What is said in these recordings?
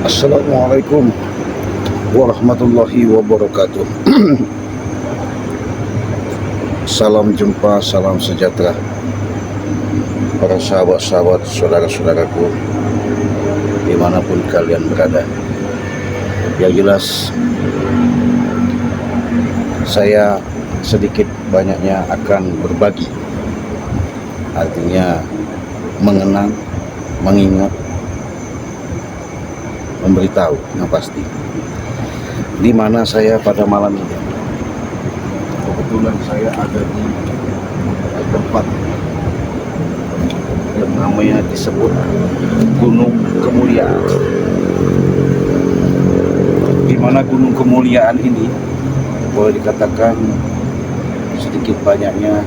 Assalamualaikum warahmatullahi wabarakatuh. Salam jumpa, salam sejahtera para sahabat-sahabat, saudara-saudaraku dimanapun kalian berada. Yang jelas saya sedikit banyaknya akan berbagi, artinya mengenang, mengingat, memberitahu yang pasti di mana saya pada malam ini. Kebetulan saya ada di tempat yang namanya disebut Gunung Kemuliaan, di mana Gunung Kemuliaan ini boleh dikatakan sedikit banyaknya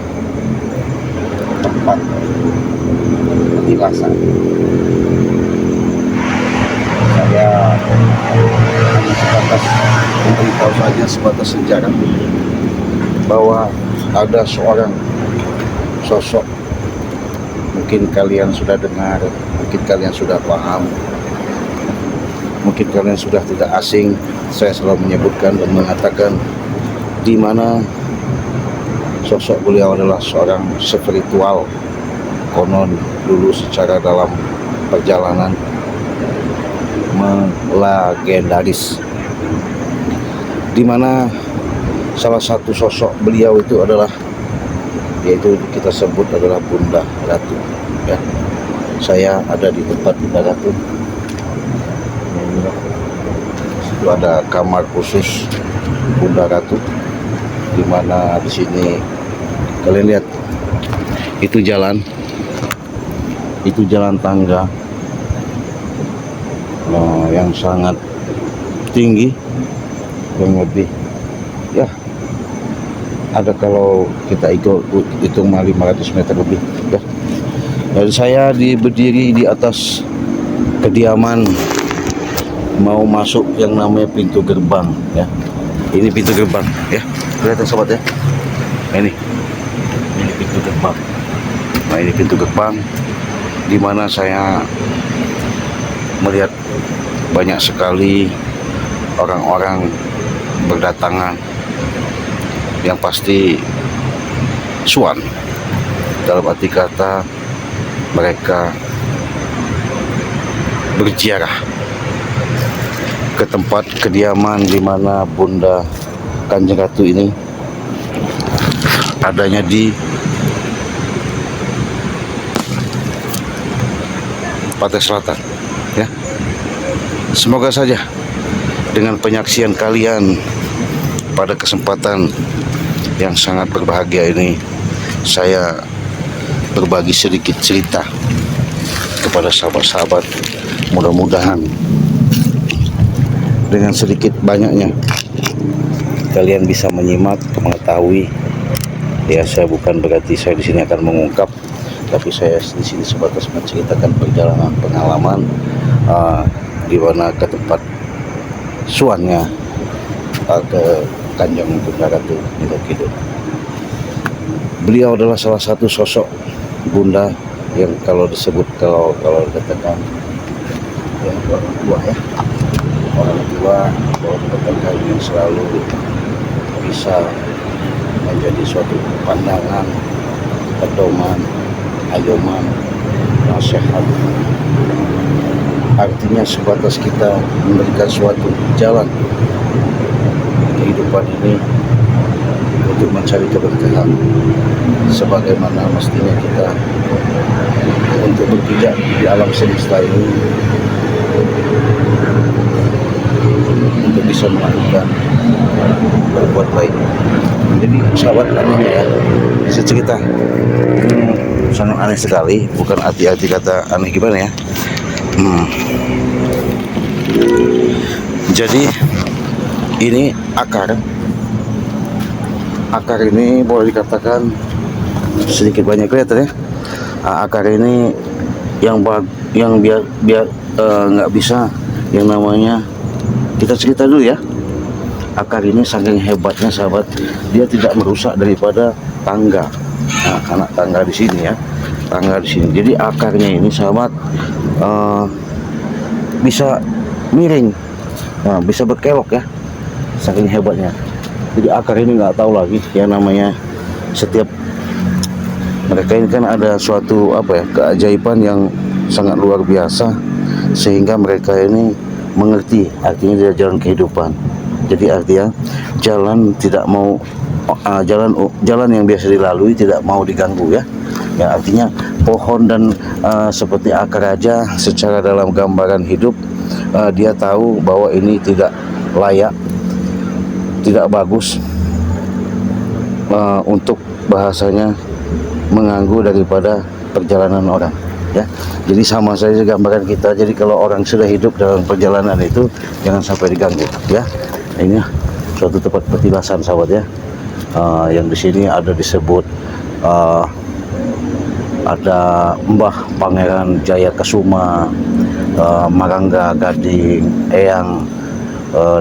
tempat petilasan. Saya hanya sebatas memberitahu saja, sebatas sejarah bahwa ada seorang sosok, mungkin kalian sudah dengar, mungkin kalian sudah paham, mungkin kalian sudah tidak asing. Saya selalu menyebutkan dan mengatakan di mana sosok beliau adalah seorang spiritual, konon dulu secara dalam perjalanan legendaris, di mana salah satu sosok beliau itu adalah, yaitu kita sebut adalah Bunda Ratu. Ya, saya ada di tempat Bunda Ratu. Itu ada kamar khusus Bunda Ratu, di mana di sini kalian lihat itu jalan tangga yang sangat tinggi, yang lebih ya ada, kalau kita hitung 500 meter lebih ya. Dan saya berdiri di atas kediaman, mau masuk yang namanya pintu gerbang ya. Ini pintu gerbang ya, kelihatan sobat ya. Ini pintu gerbang. Nah, ini pintu gerbang di mana saya melihat banyak sekali orang-orang berdatangan, yang pasti suan, dalam arti kata mereka berziarah ke tempat kediaman di mana Bunda Kanjeng Ratu ini adanya di Pantai Selatan ya. Semoga saja dengan penyaksian kalian pada kesempatan yang sangat berbahagia ini, saya berbagi sedikit cerita kepada sahabat-sahabat. Mudah-mudahan dengan sedikit banyaknya kalian bisa menyimak, mengetahui. Ya, saya bukan berarti saya di sini akan mengungkap, tapi saya di sini sebatas menceritakan perjalanan pengalaman di mana ke tempat suannya ke Kanjeng Bunda Ratu Kido. Beliau adalah salah satu sosok Bunda yang kalau dikatakan yang orang tua ya, orang tua kalau dikatakan yang selalu bisa menjadi suatu pandangan, pedoman, ayoman, nasihat. Artinya sebatas kita memberikan suatu jalan kehidupan ini untuk mencari keberkahan, sebagaimana mestinya kita untuk berpijak di alam semesta ini untuk bisa melakukan berbuat baik. Jadi sahabat, anehnya ya, saya cerita sangat aneh sekali, bukan hati-hati kata aneh gimana ya. Jadi ini akar ini boleh dikatakan sedikit banyak kelihatan ya. Akar ini yang biar nggak bisa yang namanya, kita cerita dulu ya. Akar ini saking hebatnya sahabat, dia tidak merusak daripada tangga. Nah, anak tangga di sini ya, tangga di sini. Jadi akarnya ini sahabat bisa miring, nah, bisa berkelok ya, saking hebatnya. Jadi akar ini nggak tahu lagi yang namanya, setiap mereka ini kan ada suatu apa ya, keajaiban yang sangat luar biasa, sehingga mereka ini mengerti artinya dia jalan kehidupan. Jadi artinya jalan tidak mau jalan yang biasa dilalui tidak mau diganggu ya. Ya artinya pohon dan seperti akar aja secara dalam gambaran hidup, dia tahu bahwa ini tidak layak, tidak bagus untuk bahasanya mengganggu daripada perjalanan orang ya. Jadi sama saja gambaran kita. Jadi kalau orang sudah hidup dalam perjalanan itu jangan sampai diganggu ya. Ini suatu tempat petilasan sahabat ya, yang di sini ada disebut ada Mbah Pangeran Jaya Kesuma, Marangga Gading, Eyang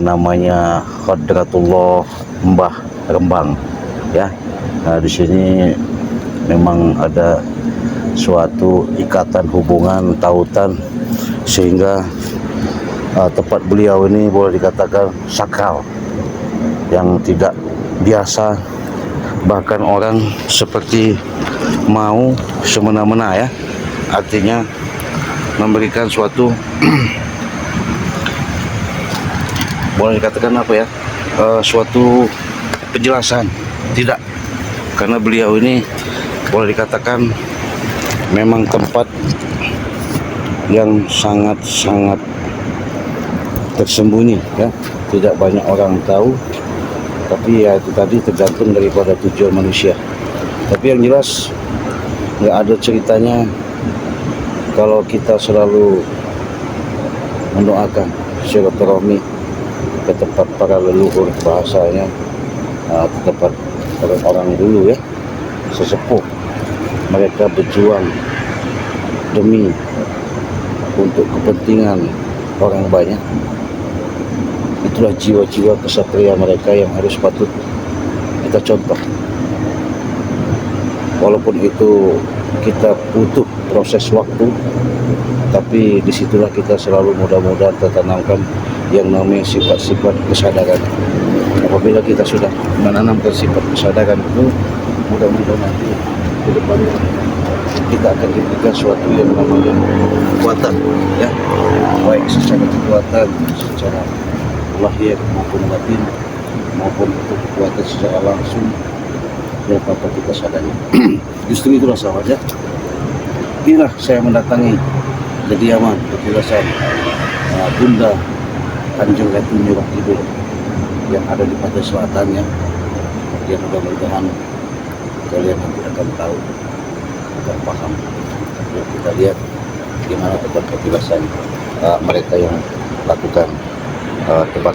namanya Khadratullah Mbah Rembang ya. Nah, di sini memang ada suatu ikatan hubungan tautan, sehingga tempat beliau ini boleh dikatakan sakral, yang tidak biasa, bahkan orang seperti mau semena-mena ya, artinya memberikan suatu boleh dikatakan apa ya, suatu penjelasan, tidak, karena beliau ini boleh dikatakan memang tempat yang sangat-sangat tersembunyi ya, tidak banyak orang tahu, tapi ya itu tadi tergantung daripada tujuan manusia. Tapi yang jelas nggak ada ceritanya kalau kita selalu mendoakan silaturahmi ke tempat para leluhur, bahasanya ke tempat orang-orang dulu ya, sesepuh. Mereka berjuang demi untuk kepentingan orang banyak. Itulah jiwa-jiwa kesatria mereka yang harus patut kita contoh. Walaupun itu kita butuh proses waktu, tapi disitulah kita selalu mudah-mudahan tertanamkan yang namanya sifat-sifat kesadaran. Apabila kita sudah menanamkan sifat kesadaran itu, mudah-mudahan nanti ke depannya kita akan diberikan suatu yang namanya kekuatan ya, baik secara kekuatan secara lahir maupun batin, maupun kekuatan secara langsung yang tanpa kita sadari. Justru itulah sahabat ya, inilah saya mendatangi kediaman petilasan Bunda Kanjeng Ratu Nyuruh Kidul yang ada di pantai selatannya. Yang mudah-mudahan kalian nanti akan tahu, akan paham. Yuk kita lihat gimana tempat petilasan mereka yang lakukan tempat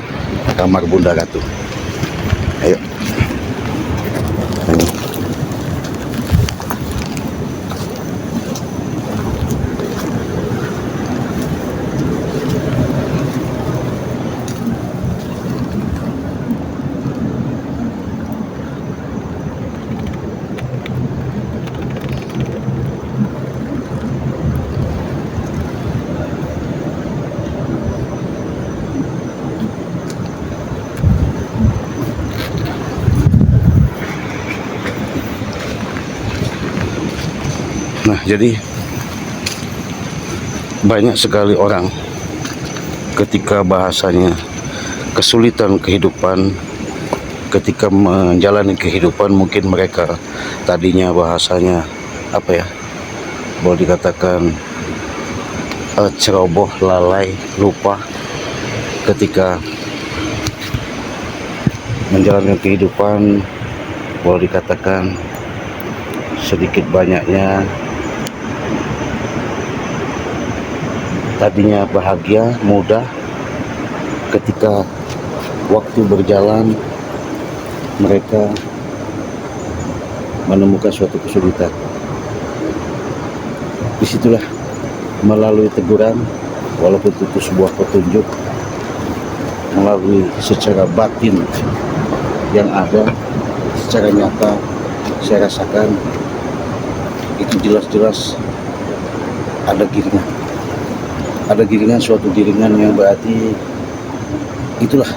kamar Bunda Ratu. Ayo. Ini. Nah, jadi banyak sekali orang ketika bahasanya kesulitan kehidupan, ketika menjalani kehidupan, mungkin mereka tadinya bahasanya apa ya, boleh dikatakan ceroboh, lalai, lupa ketika menjalankan kehidupan, boleh dikatakan sedikit banyaknya tadinya bahagia, mudah, ketika waktu berjalan mereka menemukan suatu kesulitan. Disitulah melalui teguran, walaupun itu sebuah petunjuk, melalui secara batin yang ada, secara nyata saya rasakan itu jelas-jelas ada giringnya. ada giringan, suatu giringan yang berarti itulah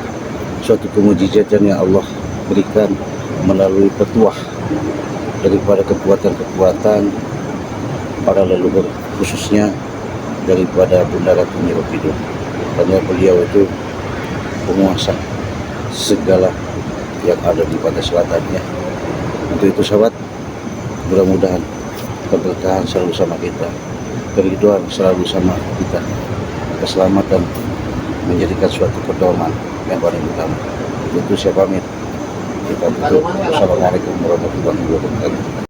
suatu kemujizatan yang Allah berikan melalui petuah daripada kekuatan-kekuatan para leluhur, khususnya daripada Bunda Ratu Nyi Rokido, karena beliau itu penguasa segala yang ada di pantai selatan ya. Untuk itu sahabat, mudah-mudahan keberkahan selalu sama kita, keriduan selalu sama kita, keselamatan menjadikan suatu pedoman yang paling utama. Itu saya pamit. Kita tutup. Assalamualaikum warahmatullahi wabarakatuh.